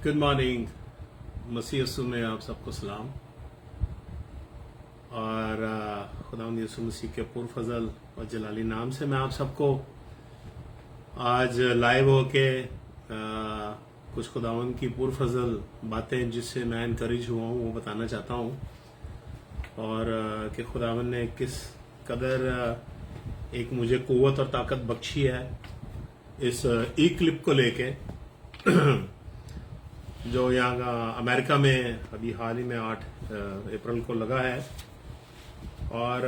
Good morning. मसीह यीशु में आप सबको सलाम। और खुदावंद यीशु मसीह के पुरफजल और जलाली नाम से मैं आप सबको आज लाइव होके कुछ खुदावंद की पुरफजल बातें जिससे मैं इनकरेज हुआ हूँ वो बताना चाहता हूँ, और कि खुदावंद ने किस कदर एक मुझे कुव्वत और ताकत बख्शी है इस ई क्लिप को लेके जो यहाँ अमेरिका में अभी हाल ही में 8 अप्रैल को लगा है। और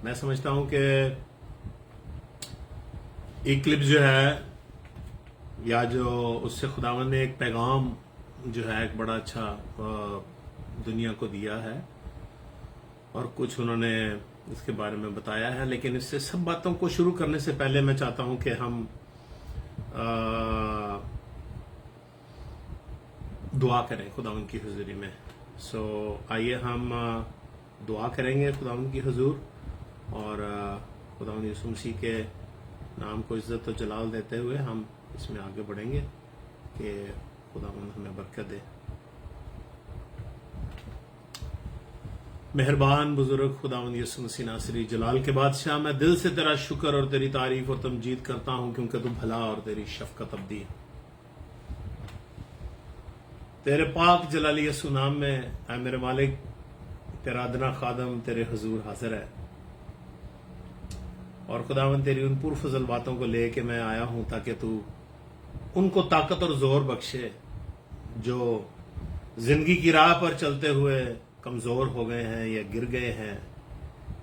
मैं समझता हूँ कि ई क्लिप जो है या जो उससे खुदावंद ने एक पैगाम जो है एक बड़ा अच्छा दुनिया को दिया है और कुछ उन्होंने इसके बारे में बताया है। लेकिन इससे सब बातों को शुरू करने से पहले मैं चाहता हूँ कि हम दुआ करें खुदावंद की हुजूरी में। सो आइए हम दुआ करेंगे खुदावंद की हुजूर और खुदावंद यीशु मसीह के नाम को इज्जत और जलाल देते हुए हम इसमें आगे बढ़ेंगे कि खुदावंद हमें बरकत दे। मेहरबान बुजुर्ग खुदावंद यीशु मसीह नासरी जलाल के बादशाह, मैं दिल से तेरा शुक्र और तेरी तारीफ और तमजीद करता हूं क्योंकि तू भला और तेरी शफकत अब्दी है। तेरे पाक जलाली यीशु नाम में ऐ मेरे मालिक तेरा अदना खादम तेरे हुजूर हाजिर है और खुदावंद तेरी उन पुरफजल बातों को लेके मैं आया हूं ताकि तू उनको ताकत और जोर बख्शे जो जिंदगी की राह पर चलते हुए कमजोर हो गए हैं या गिर गए हैं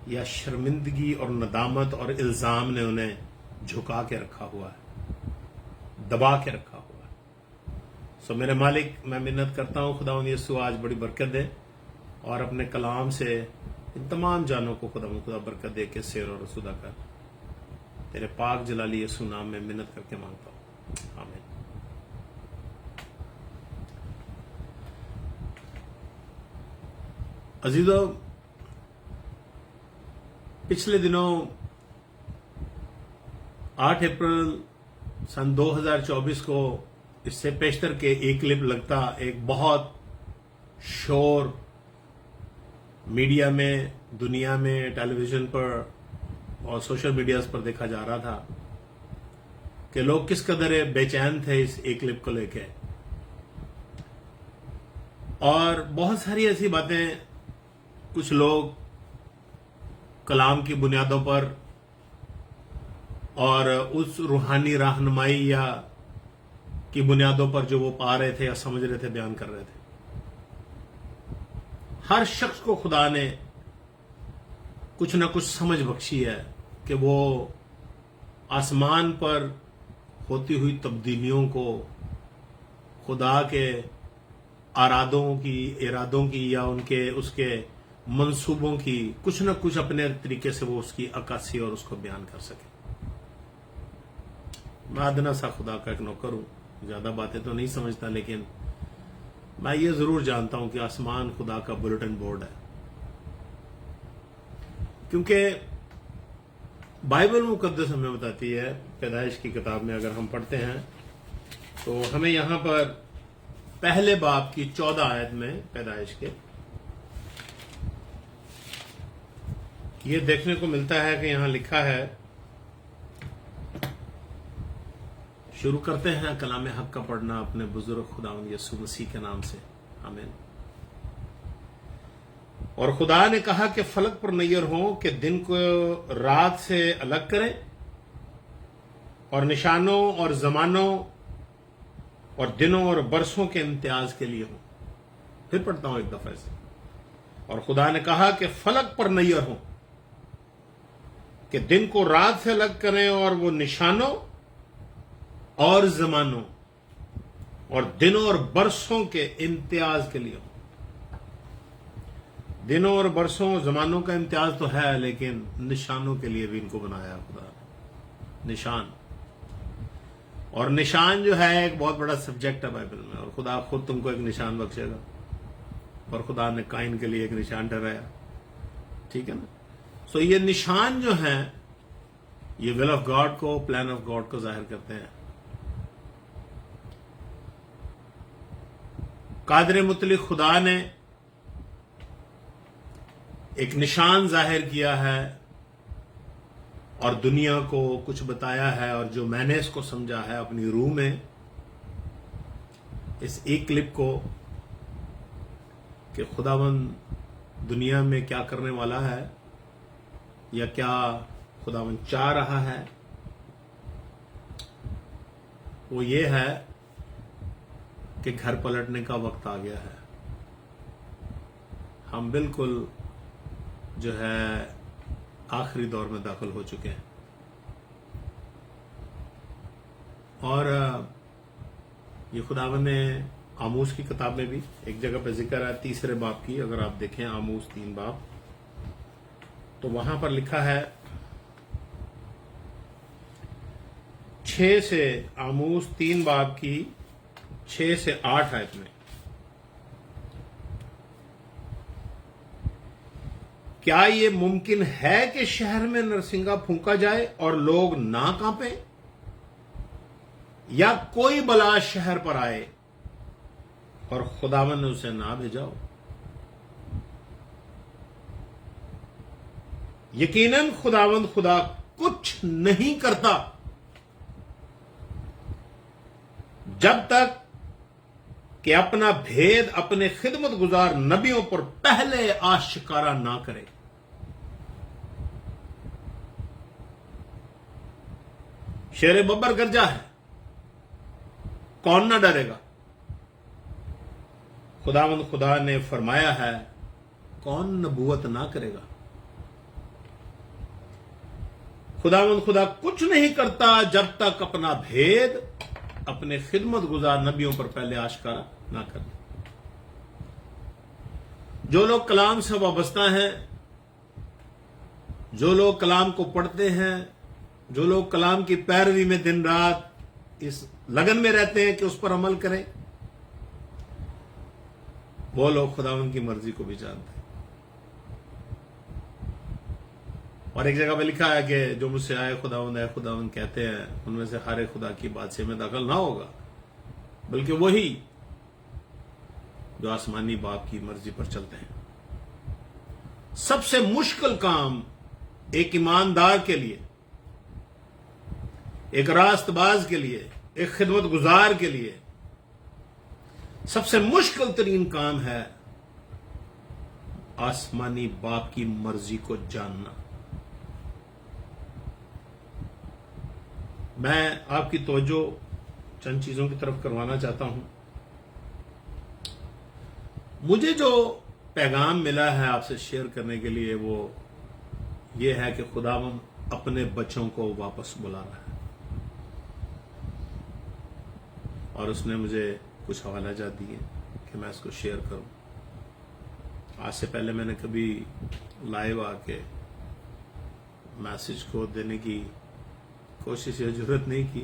या शर्मिंदगी और नदामत और इल्जाम ने उन्हें झुका के रखा हुआ है, दबा के रखा हुआ है। सो मेरे मालिक मैं मिन्नत करता हूं खुदावंद यीशु आज बड़ी बरकत दे और अपने कलाम से इन तमाम जानों को खुदा बरकत दे के शेर और रसूदा कर। तेरे पाक जलाली यीशु नाम में मिन्नत करके मांगता हूं, आमीन। अजीजों, पिछले दिनों 8 अप्रैल सन 2024 को इससे पेशतर के एक क्लिप लगता एक बहुत शोर मीडिया में, दुनिया में, टेलीविजन पर और सोशल मीडियाज पर देखा जा रहा था कि लोग किस कदर बेचैन थे इस एक क्लिप को लेके। और बहुत सारी ऐसी बातें कुछ लोग कलाम की बुनियादों पर और उस रूहानी रहनुमाई या की बुनियादों पर जो वो पा रहे थे या समझ रहे थे बयान कर रहे थे। हर शख्स को खुदा ने कुछ ना कुछ समझ बख्शी है कि वो आसमान पर होती हुई तब्दीलियों को, खुदा के इरादों की या उनके उसके मंसूबों की कुछ न कुछ अपने तरीके से वो उसकी अक्कासी और उसको बयान कर सके। मैं अदना सा खुदा का एक नौकर हूं, ज्यादा बातें तो नहीं समझता, लेकिन मैं ये जरूर जानता हूं कि आसमान खुदा का बुलेटिन बोर्ड है। क्योंकि बाइबल मुकद्दस हमें बताती है, पैदाइश की किताब में अगर हम पढ़ते हैं तो हमें यहां पर पहले बाब की 14 आयत में पैदाइश के ये देखने को मिलता है कि यहां लिखा है, शुरू करते हैं कलाम हक का पढ़ना अपने बुजुर्ग खुदावंद यीशु मसीह के नाम से, आमीन। और खुदा ने कहा कि फलक पर नैयर हो कि दिन को रात से अलग करें और निशानों और जमानों और दिनों और बरसों के इम्तियाज के लिए हो। फिर पढ़ता हूं एक दफा से। और खुदा ने कहा कि फलक पर नैयर हो कि दिन को रात से अलग करें और वो निशानों और जमानों और दिनों और बरसों के इम्तियाज के लिए हो। दिनों और बरसों जमानों का इम्तियाज तो है, लेकिन निशानों के लिए भी इनको बनाया खुदा ने। निशान और निशान जो है एक बहुत बड़ा सब्जेक्ट है बाइबल में, और खुदा खुद तुमको एक निशान बख्शेगा। और खुदा ने काइन के लिए एक निशान ठहराया, ठीक है ना। सो ये निशान जो है ये विल ऑफ गॉड को, प्लान ऑफ गॉड को जाहिर करते हैं। कादिर मुतलक खुदा ने एक निशान जाहिर किया है और दुनिया को कुछ बताया है, और जो मैंने इसको समझा है अपनी रूह में, इस एक क्लिप को, कि खुदावंद दुनिया में क्या करने वाला है या क्या खुदावंद चाह रहा है, वो ये है कि घर पलटने का वक्त आ गया है। हम बिल्कुल जो है आखिरी दौर में दाखिल हो चुके हैं। और ये खुदावंद ने आमूस की किताब में भी एक जगह पे जिक्र है, 3 बाब की, अगर आप देखें आमूस 3 बाब, तो वहां पर लिखा है 6 से, आमूस 3 बाब की 6 से 8 आयत में, क्या ये मुमकिन है कि शहर में नरसिंगा फूंका जाए और लोग ना कांपे, या कोई बला शहर पर आए और खुदावंद ने उसे ना भेजा हो। यकीनन खुदावंद खुदा कुछ नहीं करता जब तक कि अपना भेद अपने खिदमत गुजार नबियों पर पहले आशिकारा ना करे। शेर बब्बर गरजा है, कौन ना डरेगा। खुदावंद खुदा ने फरमाया है, कौन नबूवत ना करेगा। खुदावंद खुदा कुछ नहीं करता जब तक अपना भेद अपने खिदमत गुजार नबियों पर पहले आशकारा ना कर। जो लोग कलाम से वाबस्ता हैं, जो लोग कलाम को पढ़ते हैं, जो लोग कलाम की पैरवी में दिन रात इस लगन में रहते हैं कि उस पर अमल करें, वो लोग खुदावंद की मर्जी को भी जानते हैं। और एक जगह पे लिखा है कि जो मुझसे आए खुदावंद कहते हैं, उनमें से हर एक खुदा की बादशाही में दाखिल ना होगा, बल्कि वही जो आसमानी बाप की मर्जी पर चलते हैं। सबसे मुश्किल काम एक ईमानदार के लिए, एक रास्तबाज के लिए, एक खिदमत गुजार के लिए सबसे मुश्किल तरीन काम है आसमानी बाप की मर्जी को जानना। मैं आपकी तवज्जो चंद चीजों की तरफ करवाना चाहता हूं। मुझे जो पैगाम मिला है आपसे शेयर करने के लिए, वो ये है कि खुदावंद अपने बच्चों को वापस बुला रहा है, और उसने मुझे कुछ हवालाजात दिए कि मैं इसको शेयर करूं। आज से पहले मैंने कभी लाइव आके मैसेज को देने की कोशिश या जरूरत नहीं की।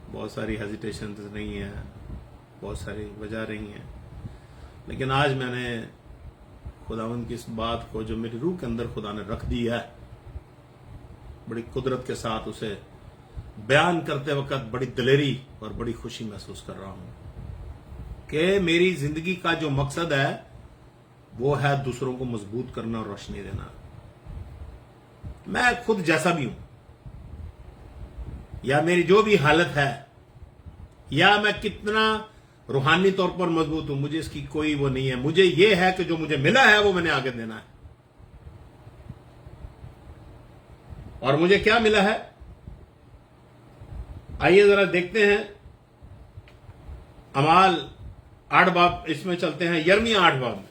बहुत सारी हेजिटेशन रही हैं, बहुत सारी वजह रही हैं, लेकिन आज मैंने खुदावंद की इस बात को जो मेरी रूह के अंदर खुदा ने रख दी है, बड़ी कुदरत के साथ उसे बयान करते वक्त बड़ी दिलेरी और बड़ी खुशी महसूस कर रहा हूं कि मेरी जिंदगी का जो मकसद है वो है दूसरों को मजबूत करना और रोशनी देना। मैं खुद जैसा भी हूं, या मेरी जो भी हालत है, या मैं कितना रूहानी तौर पर मजबूत हूं, मुझे इसकी कोई वो नहीं है। मुझे ये है कि जो मुझे मिला है वो मैंने आगे देना है। और मुझे क्या मिला है, आइए जरा देखते हैं। अमाल 8 बाब, इसमें चलते हैं यिर्मयाह 8 बाब में।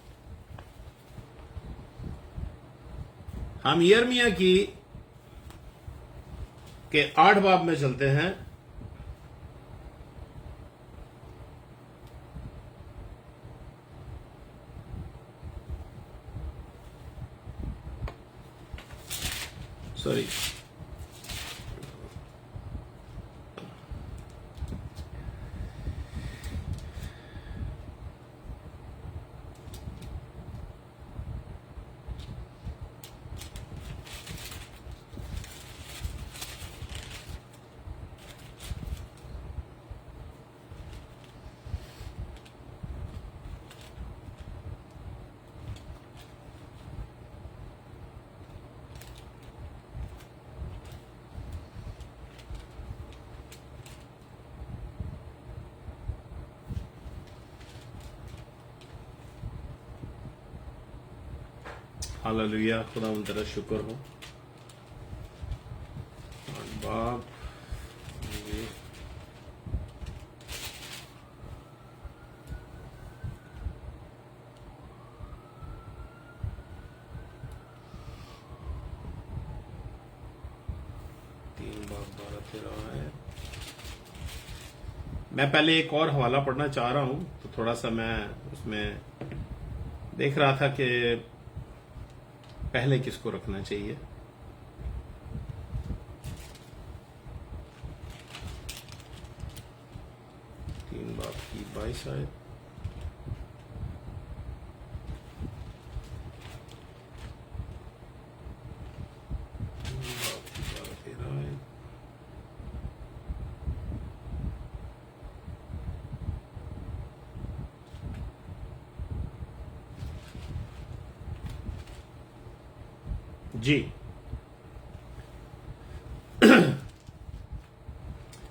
हम यिर्मयाह की के 8 बाब में चलते हैं। सॉरी, हालेलुया, खुदा उन तेरा शुक्र हो। बाप ये तीन बाप 12-13 है। मैं पहले एक और हवाला पढ़ना चाह रहा हूं, तो थोड़ा सा मैं उसमें देख रहा था कि पहले किसको रखना चाहिए। तीन बाप की 22 आयत। तीन बाप की 12-13 आयत। जी,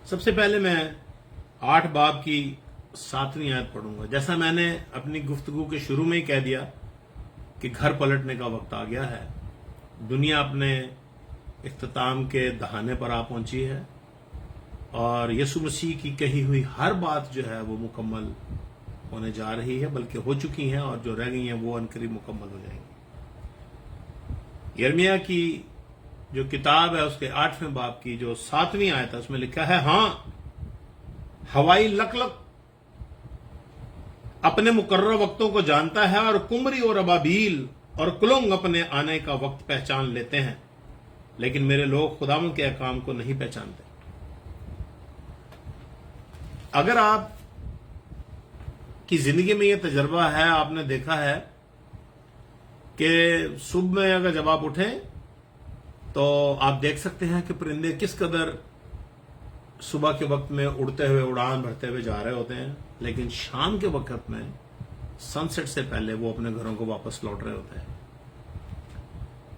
सबसे पहले मैं 8 बाब की 7वीं आयत पढ़ूंगा। जैसा मैंने अपनी गुफ्तगू के शुरू में ही कह दिया कि घर पलटने का वक्त आ गया है। दुनिया अपने इख्तिताम के दहाने पर आ पहुंची है और यीशु मसीह की कही हुई हर बात जो है वो मुकम्मल होने जा रही है, बल्कि हो चुकी हैं, और जो रह गई हैं वो अनकरीब मुकम्मल हो जाएंगी। यिर्मयाह की जो किताब है उसके 8वें बाब की जो 7वीं आयत है उसमें लिखा है, हां हवाई लकलक अपने मुकर्रर वक्तों को जानता है और कुमरी और अबाबील और कुलंग अपने आने का वक्त पहचान लेते हैं, लेकिन मेरे लोग खुदावंद के अहकाम को नहीं पहचानते। अगर आप की जिंदगी में यह तजर्बा है, आपने देखा है कि सुबह में अगर जब आप उठें तो आप देख सकते हैं कि परिंदे किस कदर सुबह के वक्त में उड़ते हुए उड़ान भरते हुए जा रहे होते हैं, लेकिन शाम के वक्त में सनसेट से पहले वो अपने घरों को वापस लौट रहे होते हैं।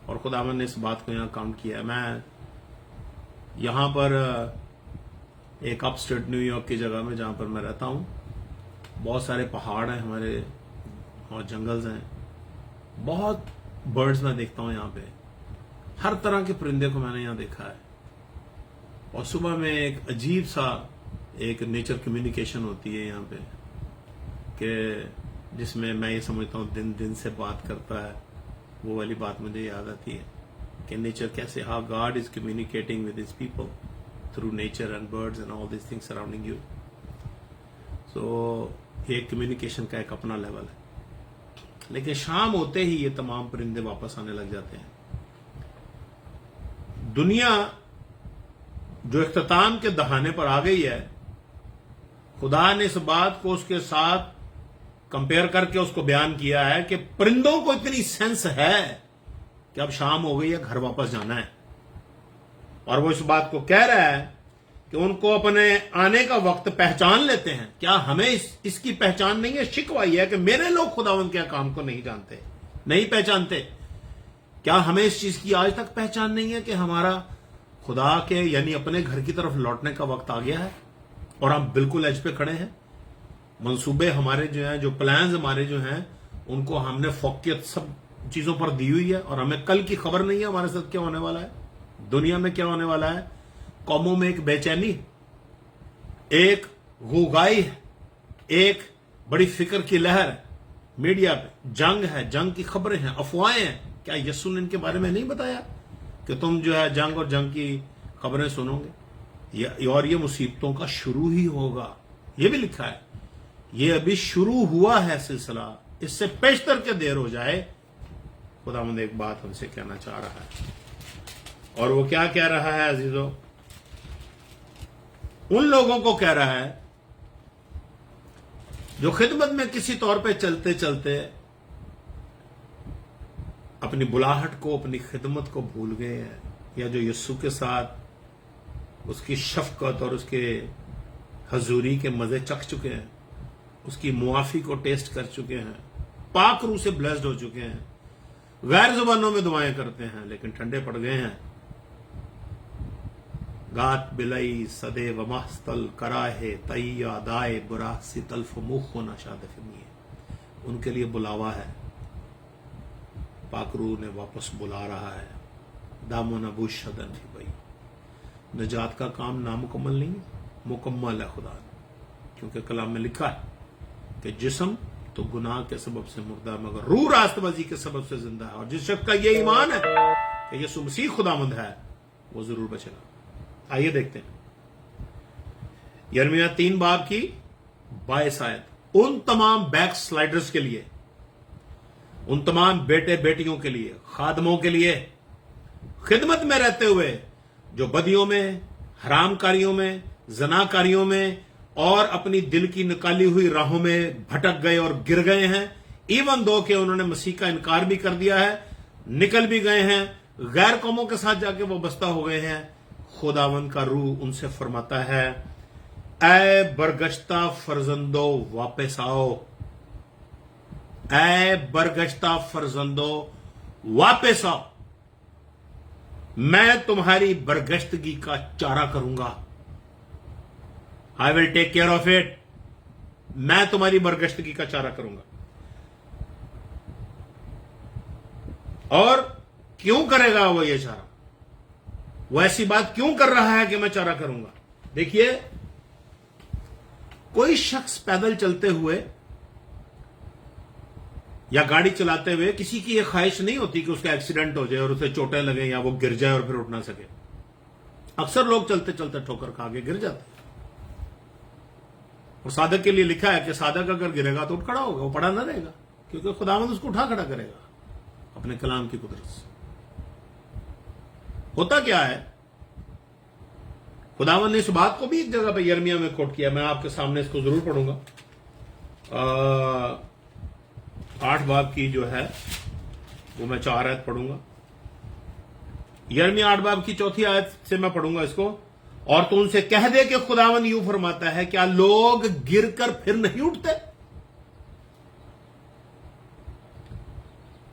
और खुदावंद ने इस बात को यहां काउंट किया है। मैं यहां पर एक अपस्टेट न्यूयॉर्क की जगह में जहां पर मैं रहता हूं, बहुत सारे पहाड़ हैं हमारे और जंगल्स हैं, बहुत बर्ड्स मैं देखता हूं यहां पे, हर तरह के परिंदे को मैंने यहां देखा है। और सुबह में एक अजीब सा एक नेचर कम्युनिकेशन होती है यहां पे कि जिसमें मैं ये समझता हूं दिन दिन से बात करता है। वो वाली बात मुझे याद आती है कि नेचर कैसे, how God is communicating with his people through nature and birds and all this things surrounding you. So ये कम्युनिकेशन का एक अपना लेवल है। लेकिन शाम होते ही ये तमाम परिंदे वापस आने लग जाते हैं। दुनिया जो इख्तिताम के दहाने पर आ गई है, खुदा ने इस बात को उसके साथ कंपेयर करके उसको बयान किया है कि परिंदों को इतनी सेंस है कि अब शाम हो गई है, घर वापस जाना है। और वो इस बात को कह रहा है कि उनको अपने आने का वक्त पहचान लेते हैं। क्या हमें इसकी पहचान नहीं है? शिकवा यह है कि मेरे लोग खुदावंद के काम को नहीं जानते, नहीं पहचानते। क्या हमें इस चीज की आज तक पहचान नहीं है कि हमारा खुदा के यानी अपने घर की तरफ लौटने का वक्त आ गया है और हम बिल्कुल एज पे खड़े हैं। मंसूबे हमारे जो हैं, जो प्लान्स हमारे जो हैं, उनको हमने फोकियत सब चीजों पर दी हुई है और हमें कल की खबर नहीं है हमारे साथ क्या होने वाला है, दुनिया में क्या होने वाला है। कौमों में एक बेचैनी, एक गुगाई है, एक बड़ी फिक्र की लहर है। मीडिया पे जंग है, जंग की खबरें हैं, अफवाहें हैं। क्या यीशु ने इनके बारे में नहीं बताया कि तुम जो है जंग और जंग की खबरें सुनोगे और ये मुसीबतों का शुरू ही होगा? ये भी लिखा है, ये अभी शुरू हुआ है सिलसिला, इससे पेशतर के देर हो जाए। खुदावंद एक बात हमसे कहना चाह रहा है, और वो क्या कह रहा है अजीजों? उन लोगों को कह रहा है जो खिदमत में किसी तौर पे चलते चलते अपनी बुलाहट को, अपनी खिदमत को भूल गए हैं, या जो यीशु के साथ उसकी शफकत और उसके हजूरी के मजे चख चुके हैं, उसकी मुआफी को टेस्ट कर चुके हैं, पाक रूह से ब्लेस्ड हो चुके हैं, गैर जुबानों में दुआएं करते हैं लेकिन ठंडे पड़ गए हैं। गात बिलई सदे वमस्तल कराहे तैया दाए बुरा सितल्फ मुख होना शादफिमी, उनके लिए बुलावा है। पाकरू ने वापस बुला रहा है। दामो नबू शदन ही भाई, नजात का काम नामुकम्मल नहीं, मुकम्मल है खुदा ने, क्योंकि कलाम में लिखा है कि जिस्म तो गुनाह के सबब से मुर्दा, मगर रूह रास्तबाजी के सबब से जिंदा है। और जिस शख्स का ये ईमान है कि यीशु मसीह खुदावंद है, वो जरूर बचेगा। आइए देखते हैं यिर्मयाह 3 बाब की 22 आयत। उन तमाम बैक स्लाइडर्स के लिए, उन तमाम बेटे बेटियों के लिए, खादमों के लिए, खिदमत में रहते हुए जो बदियों में, हरामकारियों में, जनाकारियों में और अपनी दिल की निकाली हुई राहों में भटक गए और गिर गए हैं, इवन दो कि उन्होंने मसीह का इनकार भी कर दिया है, निकल भी गए हैं, गैर कौमों के साथ जाके वो बस्ता हो गए हैं, खुदावन का रूह उनसे फरमाता है, ऐ बरगश्ता फरजंदो वापस आओ, ऐ बरगश्ता फरजंदो वापस आओ, मैं तुम्हारी बरगश्तगी का चारा करूंगा। I will take care of it, मैं तुम्हारी बरगश्तगी का चारा करूंगा। और क्यों करेगा वो ये चारा? वो ऐसी बात क्यों कर रहा है कि मैं चारा करूंगा? देखिए, कोई शख्स पैदल चलते हुए या गाड़ी चलाते हुए, किसी की यह ख्वाहिश नहीं होती कि उसका एक्सीडेंट हो जाए और उसे चोटें लगे या वो गिर जाए और फिर उठ ना सके। अक्सर लोग चलते चलते ठोकर खा के गिर जाते हैं। और साधक के लिए लिखा है कि साधक अगर गिरेगा तो उठ खड़ा होगा, वो पड़ा ना रहेगा, क्योंकि खुदावंद उसको उठा खड़ा करेगा अपने कलाम की कुदरत से। होता क्या है, खुदावंद ने इस बात को भी एक जगह पर यिर्मयाह में कोट किया, मैं आपके सामने इसको जरूर पढ़ूंगा। 8 बाब की जो है वो मैं 4 आयत पढ़ूंगा। यिर्मयाह 8 बाब की 4थी आयत से मैं पढ़ूंगा इसको। और तू उनसे कह दे कि खुदावन यूं फरमाता है, क्या लोग गिरकर फिर नहीं उठते?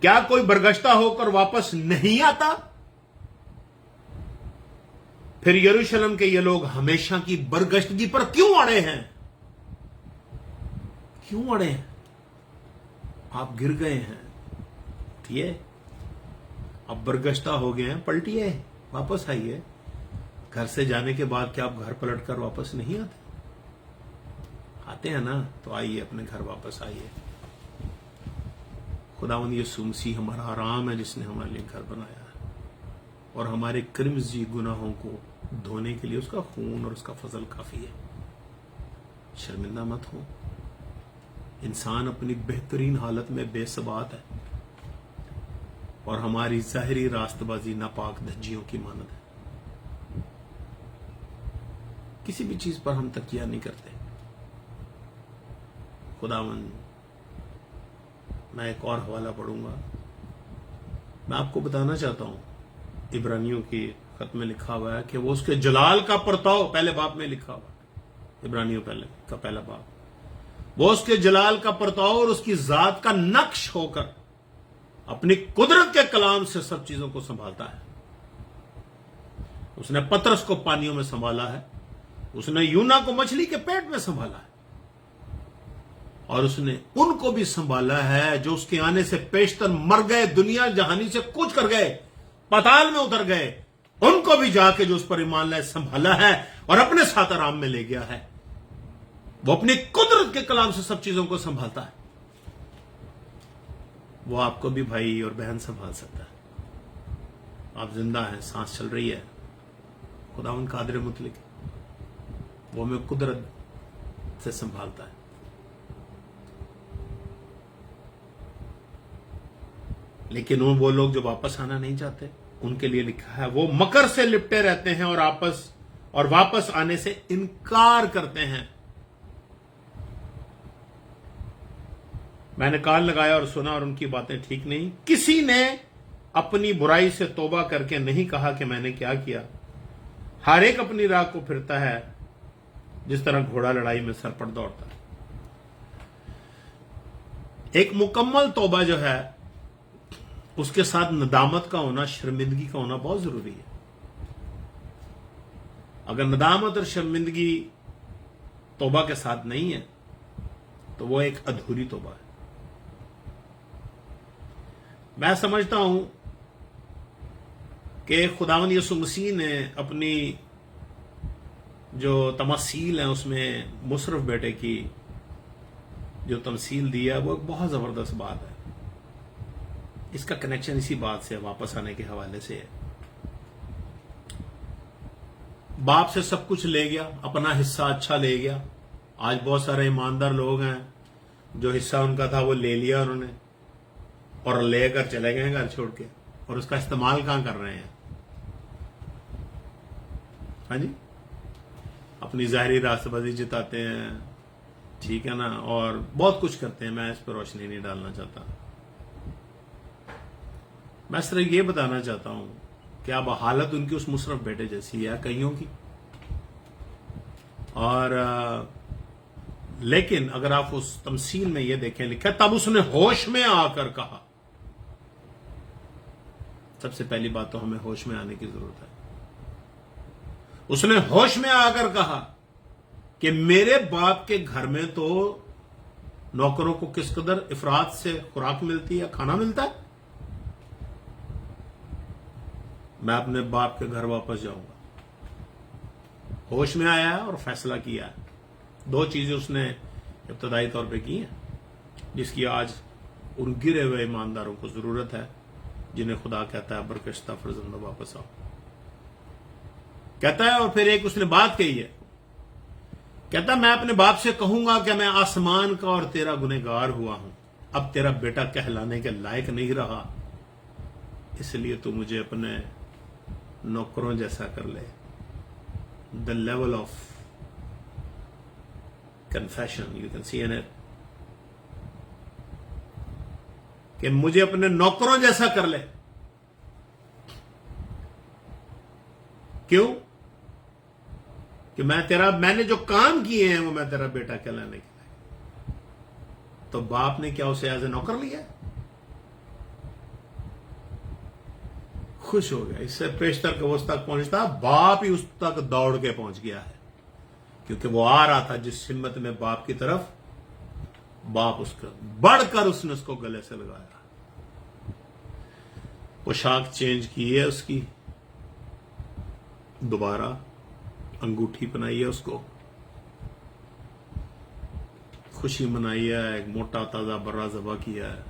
क्या कोई बरगश्ता होकर वापस नहीं आता? फिर यरूशलेम के ये लोग हमेशा की बरगश्तगी पर क्यों अड़े हैं? क्यों अड़े हैं? आप गिर गए हैं, उठिए, अब बरगश्ता हो गए हैं, पलटिए, वापस आइए। घर से जाने के बाद क्या आप घर पलट कर वापस नहीं आते? आते हैं ना, तो आइए, अपने घर वापस आइए। खुदावंद यीशु मसीह हमारा आराम है, जिसने हमारे लिए घर बनाया है, और हमारे क्रिम्जी गुनाहों को धोने के लिए उसका खून और उसका फजल काफी है। शर्मिंदा मत हो। इंसान अपनी बेहतरीन हालत में बेसबात है, और हमारी जाहिरी रास्तबाजी नापाक धज्जियों की मानद है। किसी भी चीज पर हम तकिया नहीं करते। खुदावंद, मैं एक और हवाला पढ़ूंगा। मैं आपको बताना चाहता हूं, इब्रानियों की खत में लिखा हुआ है कि वो उसके जलाल का परताव, पहले बाब में लिखा हुआ है, इब्रानियों का पहला बाब, वो उसके जलाल का परताव और उसकी जात का नक्श होकर अपनी कुदरत के कलाम से सब चीजों को संभालता है। उसने पतरस को पानियों में संभाला है, उसने यूना को मछली के पेट में संभाला है, और उसने उनको भी संभाला है जो उसके आने से पेशतर मर गए, दुनिया जहानी से कूच कर गए, पाताल में उतर गए, उनको भी जाके जो उस पर ईमान लाए संभाला है और अपने साथ आराम में ले गया है। वो अपनी कुदरत के कलाम से सब चीजों को संभालता है। वो आपको भी भाई और बहन संभाल सकता है। आप जिंदा हैं, सांस चल रही है, खुदावंद कादिर मुतलक, वो हमें कुदरत से संभालता है। लेकिन वो लोग जो वापस आना नहीं चाहते, उनके लिए लिखा है वो मकर से लिपटे रहते हैं और वापस आने से इनकार करते हैं। मैंने कान लगाया और सुना, और उनकी बातें ठीक नहीं। किसी ने अपनी बुराई से तौबा करके नहीं कहा कि मैंने क्या किया। हर एक अपनी राह को फिरता है, जिस तरह घोड़ा लड़ाई में सर पर दौड़ता है। एक मुकम्मल तौबा जो है, उसके साथ नदामत का होना, शर्मिंदगी का होना बहुत जरूरी है। अगर नदामत और शर्मिंदगी तौबा के साथ नहीं है, तो वो एक अधूरी तौबा है। میں سمجھتا ہوں کہ خداوند یسوع مسیح نے اپنی جو تمثیل ہیں اس میں مصرف بیٹے کی جو تمثیل دی ہے وہ ایک بہت زبردست بات ہے. اس کا کنیکشن اسی بات سے واپس آنے کے حوالے سے ہے. باپ سے سب کچھ لے گیا, اپنا حصہ اچھا لے گیا. آج بہت سارے ایماندار لوگ ہیں جو حصہ ان کا تھا وہ لے لیا انہوں نے اور لے کر چلے گئے گھر چھوڑ کے, اور اس کا استعمال کہاں کر رہے ہیں؟ ہاں جی, اپنی ظاہری راستہ بازی جتاتے ہیں, ٹھیک ہے نا, اور بہت کچھ کرتے ہیں. میں اس پہ روشنی نہیں ڈالنا چاہتا. میں صرف یہ بتانا چاہتا ہوں کہ اب حالت ان کی اس مصرف بیٹے جیسی ہے کئیوں کی. اور لیکن اگر آپ اس تمثیل میں یہ دیکھیں, لکھا تب اس نے ہوش میں آ کر کہا. سب سے پہلی بات تو ہمیں ہوش میں آنے کی ضرورت ہے. اس نے ہوش میں آ کر کہا کہ میرے باپ کے گھر میں تو نوکروں کو کس قدر افراد سے خوراک ملتی ہے, کھانا ملتا ہے. میں اپنے باپ کے گھر واپس جاؤں گا. ہوش میں آیا ہے اور فیصلہ کیا ہے. دو چیزیں اس نے ابتدائی طور پہ کی ہیں جس کی آج ان گرے ہوئے ایمانداروں کو ضرورت ہے جنہیں خدا کہتا ہے برگشتہ فرزندوں واپس آؤ. کہتا ہے, اور پھر ایک اس نے بات کہی ہے, کہتا میں اپنے باپ سے کہوں گا کہ میں آسمان کا اور تیرا گنہگار ہوا ہوں, اب تیرا بیٹا کہلانے کے لائق نہیں رہا, اس لیے تو مجھے اپنے نوکروں جیسا کر لے. The level of confession you can see in it, کہ مجھے اپنے نوکروں جیسا کر لے. کیوں؟ کہ میں نے جو کام کیے ہیں وہ میں تیرا بیٹا کہلانے کے لیے. تو باپ نے کیا اسے ایز اے نوکر لیا؟ خوش ہو گیا. اس سے پیشتر کہ وہ اس تک پہنچتا, باپ ہی اس تک دوڑ کے پہنچ گیا ہے, کیونکہ وہ آ رہا تھا جس ہمت میں باپ کی طرف, باپ اس کا بڑھ کر اس نے اس کو گلے سے لگایا. پوشاک چینج کی ہے اس کی, دوبارہ انگوٹھی پہنائی ہے اس کو, خوشی منائی ہے, ایک موٹا تازہ برا ذبح کیا ہے.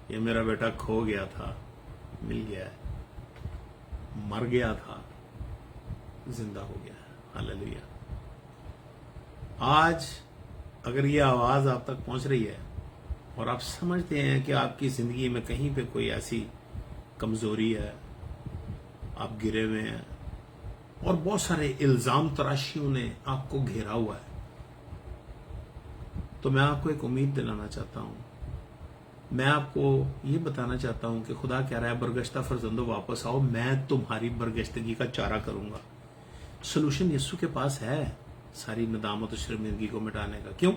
یہ میرا بیٹا کھو گیا تھا, مل گیا ہے, مر گیا تھا, زندہ ہو گیا ہے. ہاللیلویا. آج اگر یہ آواز آپ تک پہنچ رہی ہے اور آپ سمجھتے ہیں کہ آپ کی زندگی میں کہیں پہ کوئی ایسی کمزوری ہے, آپ گرے ہوئے ہیں اور بہت سارے الزام تراشیوں نے آپ کو گھیرا ہوا ہے, تو میں آپ کو ایک امید دلانا چاہتا ہوں. میں آپ کو یہ بتانا چاہتا ہوں کہ خدا کہہ رہا ہے برگشتہ فرزندوں واپس آؤ, میں تمہاری برگشتگی کا چارہ کروں گا. سلوشن یسوع کے پاس ہے ساری ندامت و شرمندگی کو مٹانے کا. کیوں؟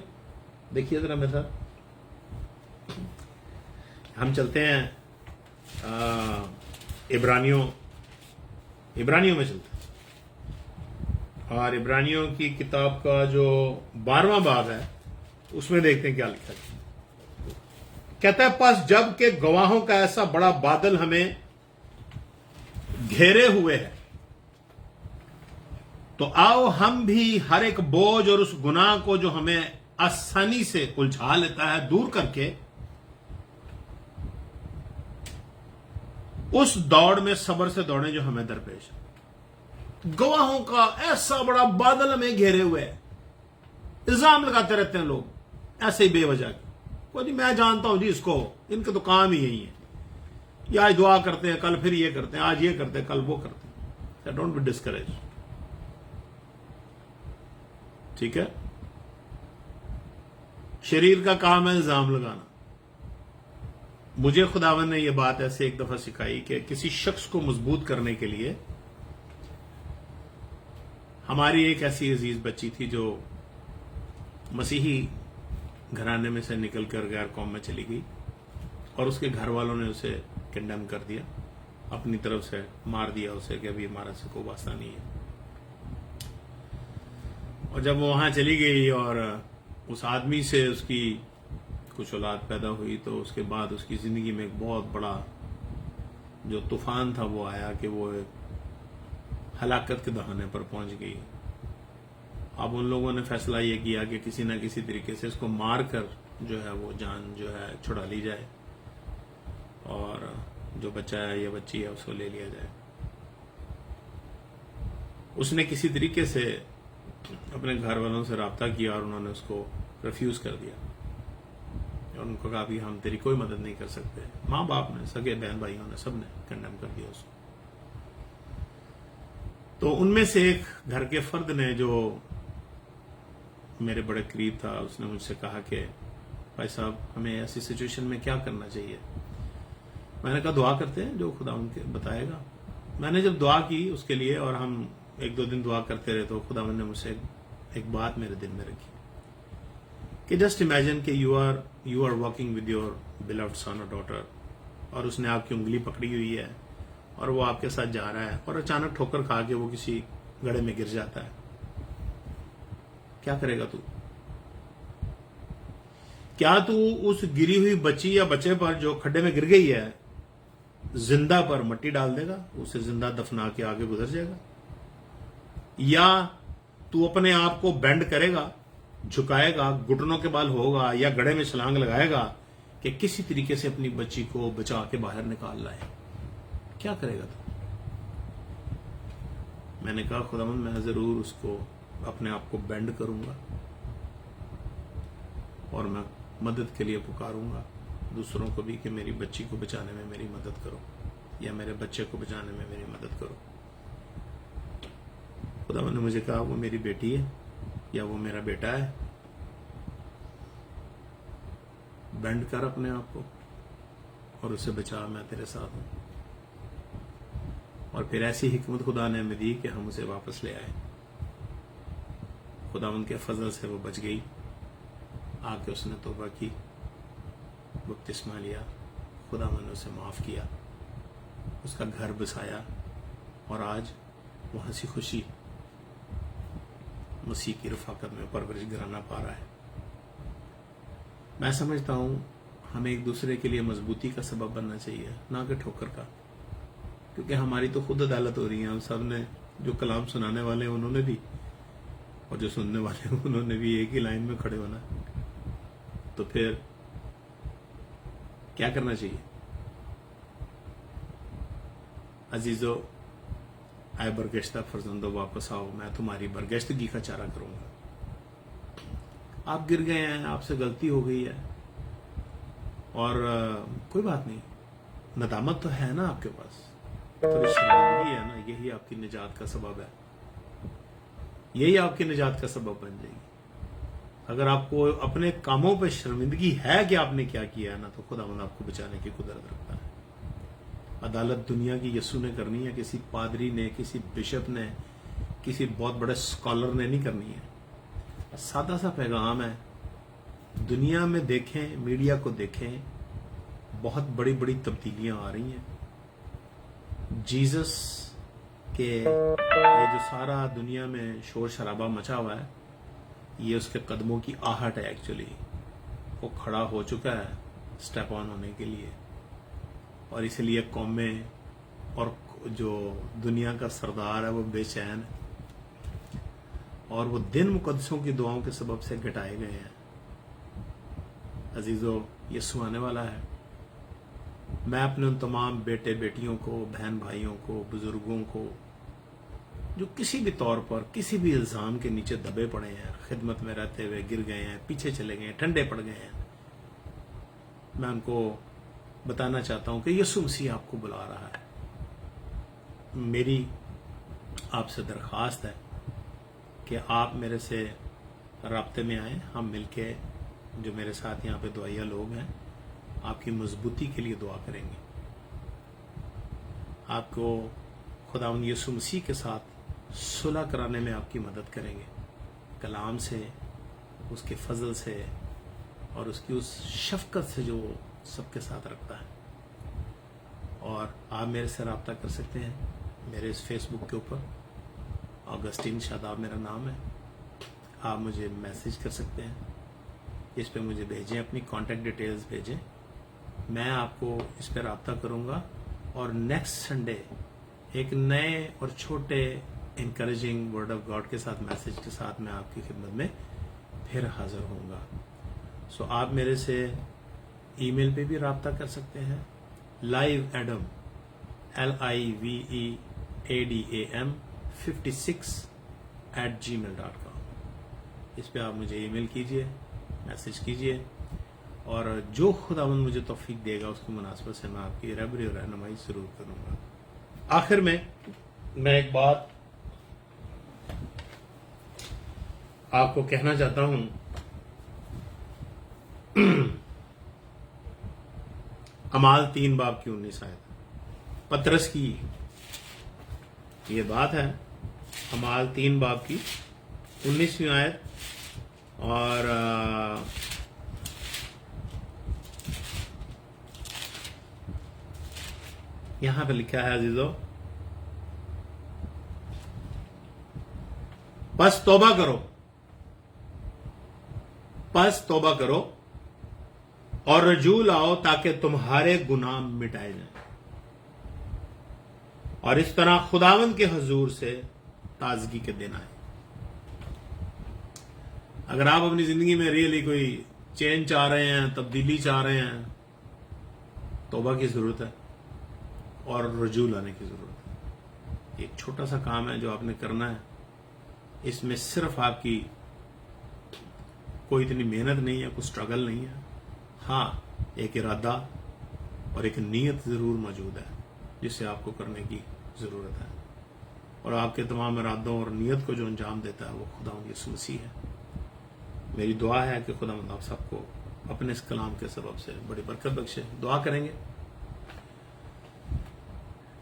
دیکھیے ذرا میرے ساتھ, ہم چلتے ہیں عبرانیوں میں چلتے ہیں, اور عبرانیوں کی کتاب کا جو 12واں باب ہے اس میں دیکھتے ہیں کیا لکھا ہے. کہتا ہے پس جب کہ گواہوں کا ایسا بڑا بادل ہمیں گھیرے ہوئے ہے, تو آؤ ہم بھی ہر ایک بوجھ اور اس گناہ کو جو ہمیں آسانی سے الجھا لیتا ہے دور کر کے اس دوڑ میں صبر سے دوڑیں جو ہمیں درپیش ہے. گواہوں کا ایسا بڑا بادل ہمیں گھیرے ہوئے ہے. الزام لگاتے رہتے ہیں لوگ ایسے ہی بے وجہ کی, کوئی نہیں میں جانتا ہوں جی اس کو, ان کے تو کام ہی یہی ہے, یہ آج دعا کرتے ہیں کل پھر یہ کرتے ہیں, آج یہ کرتے ہیں کل وہ کرتے ہیں. ڈونٹ بی ڈسکریج, ٹھیک ہے. شریر کا کام ہے الزام لگانا. مجھے خداوند نے یہ بات ایسے ایک دفعہ سکھائی کہ کسی شخص کو مضبوط کرنے کے لیے, ہماری ایک ایسی عزیز بچی تھی جو مسیحی گھرانے میں سے نکل کر غیر قوم میں چلی گئی, اور اس کے گھر والوں نے اسے کنڈیم کر دیا, اپنی طرف سے مار دیا اسے کہ ابھی ہمارا سے کوئی واسطہ نہیں ہے. اور جب وہ وہاں چلی گئی اور اس آدمی سے اس کی کچھ اولاد پیدا ہوئی تو اس کے بعد اس کی زندگی میں ایک بہت بڑا جو طوفان تھا وہ آیا کہ وہ ایک ہلاکت کے دہانے پر پہنچ گئی. اب ان لوگوں نے فیصلہ یہ کیا کہ کسی نہ کسی طریقے سے اس کو مار کر جو ہے وہ جان جو ہے چھڑا لی جائے اور جو بچہ ہے یا بچی ہے اس کو لے لیا جائے. اس نے کسی طریقے سے اپنے گھر والوں سے رابطہ کیا اور انہوں نے اس کو ریفیوز کر دیا اور ان کو کہا بھی ہم تیری کوئی مدد نہیں کر سکتے. ماں باپ نے، سگے بہن بھائیوں نے، سب نے کنڈیم کر دیا اس کو. تو ان میں سے ایک گھر کے فرد نے جو میرے بڑے قریب تھا اس نے مجھ سے کہا کہ بھائی صاحب ہمیں ایسی سچویشن میں کیا کرنا چاہیے. میں نے کہا دعا کرتے ہیں جو خدا ان کے بتائے گا. میں نے جب دعا کی اس کے لیے اور ہم ایک دو دن دعا کرتے رہے تو خدا نے مجھ سے ایک بات میرے دل میں رکھی کہ جسٹ امیجن کہ you are walking with your beloved son اور ڈاٹر اور اس نے آپ کی انگلی پکڑی ہوئی ہے اور وہ آپ کے ساتھ جا رہا ہے اور اچانک ٹھوکر کھا کے وہ کسی گڑھے میں گر جاتا ہے. کیا کرے گا تو؟ کیا تو اس گری ہوئی بچی یا بچے پر جو کھڈے میں گر گئی ہے زندہ پر مٹی ڈال دے گا، اسے زندہ دفنا کے آگے گزر جائے گا؟ یا تو اپنے آپ کو بینڈ کرے گا، جھکائے گا، گھٹنوں کے بال ہوگا یا گڑھے میں چھلانگ لگائے گا کہ کسی طریقے سے اپنی بچی کو بچا کے باہر نکال لائے؟ کیا کرے گا تو؟ میں نے کہا خداوند میں ضرور اس کو اپنے آپ کو بینڈ کروں گا اور میں مدد کے لیے پکاروں گا دوسروں کو بھی کہ میری بچی کو بچانے میں میری مدد کرو یا میرے بچے کو بچانے میں میری مدد کرو. خداوند نے مجھے کہا وہ میری بیٹی ہے یا وہ میرا بیٹا ہے، بینڈ کر اپنے آپ کو اور اسے بچا، میں تیرے ساتھ ہوں. اور پھر ایسی حکمت خدا نے ہمیں دی کہ ہم اسے واپس لے آئے. خداوند کے فضل سے وہ بچ گئی. آ کے اس نے توبہ کی، بپتسمہ لیا، خداوند نے اسے معاف کیا، اس کا گھر بسایا اور آج وہ ہنسی خوشی مسیح کی رفاقت میں پرورش گھرانہ پا رہا ہے. میں سمجھتا ہوں ہمیں ایک دوسرے کے لیے مضبوطی کا سبب بننا چاہیے، نہ کہ ٹھوکر کا، کیونکہ ہماری تو خود عدالت ہو رہی ہے. ہم سب نے، جو کلام سنانے والے ہیں انہوں نے بھی اور جو سننے والے ہیں انہوں نے بھی ایک ہی لائن میں کھڑے ہونا. تو پھر کیا کرنا چاہیے؟ عزیزو، اے برگشتہ فرزندو واپس آؤ، میں تمہاری برگشتگی کا چارہ کروں گا. آپ گر گئے ہیں، آپ سے غلطی ہو گئی ہے اور کوئی بات نہیں، ندامت تو ہے نا آپ کے پاس، تھوڑی شرمندگی ہے نا، یہی آپ کی نجات کا سبب ہے، یہی آپ کی نجات کا سبب بن جائے گی. اگر آپ کو اپنے کاموں پہ شرمندگی ہے کہ آپ نے کیا کیا ہے نا، تو خداوند آپ کو بچانے کی قدرت رکھتا ہے. عدالت دنیا کی یسوع نے کرنی ہے، کسی پادری نے، کسی بشپ نے، کسی بہت بڑے اسکالر نے نہیں کرنی ہے. سادہ سا پیغام ہے. دنیا میں دیکھیں، میڈیا کو دیکھیں، بہت بڑی بڑی تبدیلیاں آ رہی ہیں. جیزس کے یہ جو سارا دنیا میں شور شرابہ مچا ہوا ہے، یہ اس کے قدموں کی آہٹ ہے. ایکچولی وہ کھڑا ہو چکا ہے سٹیپ آن ہونے کے لیے، اور اس لیے قومیں اور جو دنیا کا سردار ہے وہ بے چین ہے اور وہ دن مقدسوں کی دعاؤں کے سبب سے گھٹائے گئے ہیں. عزیزو، یسوع آنے والا ہے. میں اپنے ان تمام بیٹے بیٹیوں کو، بہن بھائیوں کو، بزرگوں کو جو کسی بھی طور پر کسی بھی الزام کے نیچے دبے پڑے ہیں، خدمت میں رہتے ہوئے گر گئے ہیں، پیچھے چلے گئے ہیں، ٹھنڈے پڑ گئے ہیں، میں ان کو بتانا چاہتا ہوں کہ یسوع مسیح آپ کو بلا رہا ہے. میری آپ سے درخواست ہے کہ آپ میرے سے رابطے میں آئیں، ہم مل کے، جو میرے ساتھ یہاں پہ دعائیا لوگ ہیں، آپ کی مضبوطی کے لیے دعا کریں گے. آپ کو خداوند یسوع مسیح کے ساتھ صلح کرانے میں آپ کی مدد کریں گے، کلام سے، اس کے فضل سے اور اس کی اس شفقت سے جو وہ سب کے ساتھ رکھتا ہے. اور آپ میرے سے رابطہ کر سکتے ہیں میرے اس فیس بک کے اوپر، آگسٹین شاداب میرا نام ہے. آپ مجھے میسج کر سکتے ہیں इस पे मुझे भेजें, अपनी कॉन्टेक्ट डिटेल्स भेजें, मैं आपको इस पर रब्ता करूँगा और नेक्स्ट संडे एक नए और छोटे इनकरेजिंग वर्ड ऑफ गॉड के साथ, मैसेज के साथ मैं आपकी खिदमत में फिर हाजिर होऊंगा। सो आप मेरे से ईमेल पे भी रब्ता कर सकते हैं, liveadam LIVEADAM 56@gmail.com। इस पे आप मुझे ईमेल कीजिए, मैसेज कीजिए, और जो खुदावंद मुझे तौफीक देगा उसकी मुनासबत से मैं आपकी रहबरी और रहनुमाई जरूर करूंगा। आखिर में मैं एक बात आपको कहना चाहता हूं। अमाल 3 बाब की 19 आयत, पतरस की ये बात है। अमाल 3 बाब की 19वीं आयत, और यहां पे लिखा है, अजीजों, बस तौबा करो और रजू लाओ ताकि तुम्हारे गुनाह मिटाए जाएं, और इस तरह खुदावंद के हुजूर से ताजगी के दिन आए। अगर आप अपनी जिंदगी में रियली कोई चेंज चाह रहे हैं, तब्दीली चाह रहे हैं, तौबा की जरूरत है और रजू लाने की जरूरत है। एक छोटा सा काम है जो आपने करना है, इसमें सिर्फ आपकी कोई इतनी मेहनत नहीं है, कोई स्ट्रगल नहीं है। हाँ, एक इरादा और एक नीयत जरूर मौजूद है जिसे आपको करने की जरूरत है, और आपके तमाम इरादों और नीयत को जो अंजाम देता है वो खुदावंद यीशु मसीह है। मेरी दुआ है कि खुदावंद आप सबको अपने इस कलाम के सबब से बड़ी बरकत बख्शे। दुआ करेंगे।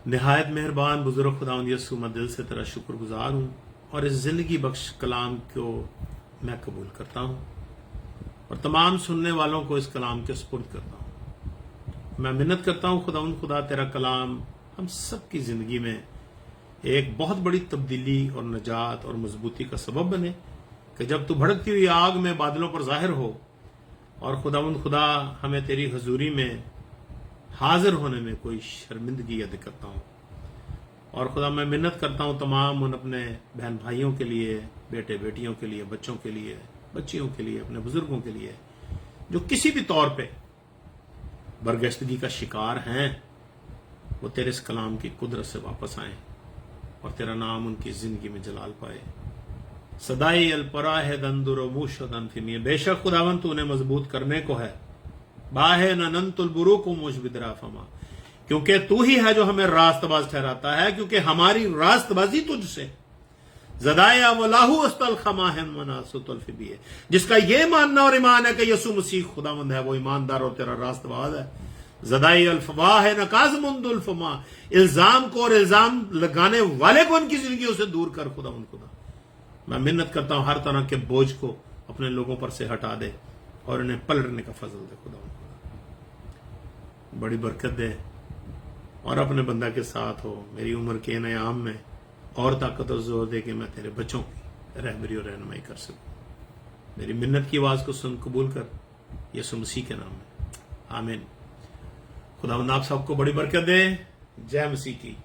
निहायत मेहरबान बुजुर्ग खुदावंद यीशु, मैं दिल से तेरा शुक्रगुजार हूं और इस जिंदगी बख्श कलाम को मैं कबूल करता हूं और तमाम सुनने वालों को इस कलाम के सुपुर्द करता हूं। मैं मिन्नत करता हूं खुदावंद खुदा, तेरा कलाम हम सब की जिंदगी में एक बहुत बड़ी तब्दीली और नजात और मजबूती का सबब बने, कि जब तू भड़कती हुई आग में बादलों पर जाहिर हो, और खुदावंद खुदा हमें तेरी हजूरी में हाजिर होने में कोई शर्मिंदगी या दिक्कत ना हो। और खुदा, मैं मिन्नत करता हूं तमाम उन अपने बहन भाइयों के लिए, बेटे बेटियों के लिए, बच्चों के लिए, बच्चियों के लिए, अपने बुजुर्गों के लिए, जो किसी भी तौर पे बरगश्तगी का शिकार हैं, वो तेरे इस कलाम की कुदरत से वापस आए और तेरा नाम उनकी जिंदगी में जलाल पाए। सदाई अलपरा है दंदुरमुशदनफिमी, बेशक खुदावन तू उन्हें मजबूत करने को है। बाहे ननंतुल बुरू को मुशबिदरा फमा, क्योंकि तू ही है जो हमें रास्तबाज ठहराता है, क्योंकि हमारी रास्तबाजी तुझसे। जदाया वलाहू अस्तल खमाहन मनासुतुल फिबी, जिसका ये मानना और ईमान है कि यीशु मसीह खुदावंद है, वो ईमानदार और तेरा रास्तबाज है। जदाई अल्फवाह है नकाज़मुंदुल फमा, इल्जाम को और इल्जाम लगाने वाले को उनकी जिंदगियों से दूर कर खुदावंद खुदा। मैं मिन्नत करता हूं हर तरह के बोझ को अपने लोगों पर से हटा दे और उन्हें पलटने का फजल दे खुदावंद खुदा। बड़ी बरकत दे और अपने बंदा के साथ हो। मेरी उम्र के नयाम में और ताकत और जोर दे कि मैं तेरे बच्चों की रहबरी और रहनुमाई कर सकूं। मेरी मिन्नत की आवाज को सुन कबूल कर, यीशु मसीह के नाम में, आमीन। खुदावंद आप सबको बड़ी बरकत दे। जय मसीह की।